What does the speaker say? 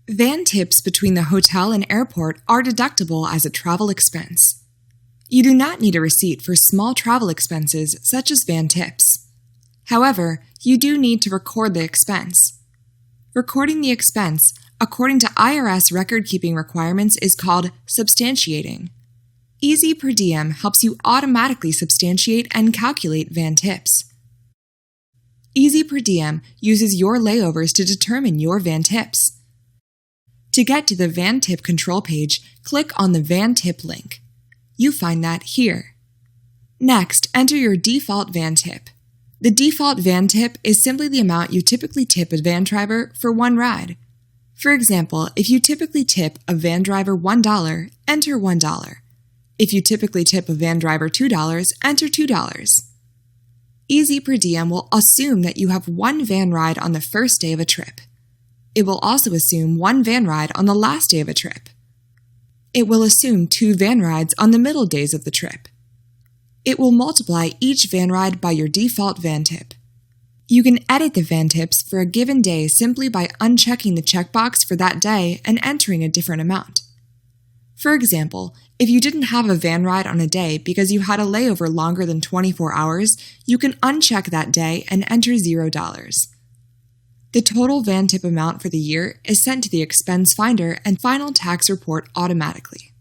Van tips between the hotel and airport are deductible as a travel expense. You do not need a receipt for small travel expenses such as van tips. However, you do need to record the expense. Recording the expense, according to IRS record-keeping requirements, is called substantiating. Easy Per Diem helps you automatically substantiate and calculate van tips. Easy Per Diem uses your layovers to determine your van tips. To get to the van tip control page, click on the van tip link. You find that here. Next, enter your default van tip. The default van tip is simply the amount you typically tip a van driver for one ride. For example, if you typically tip a van driver $1, enter $1. If you typically tip a van driver $2, enter $2. Easy Per Diem will assume that you have one van ride on the first day of a trip. It will also assume one van ride on the last day of a trip. It will assume 2 van rides on the middle days of the trip. It will multiply each van ride by your default van tip. You can edit the van tips for a given day simply by unchecking the checkbox for that day and entering a different amount. For example, if you didn't have a van ride on a day because you had a layover longer than 24 hours, you can uncheck that day and enter $0. The total van tip amount for the year is sent to the expense finder and final tax report automatically.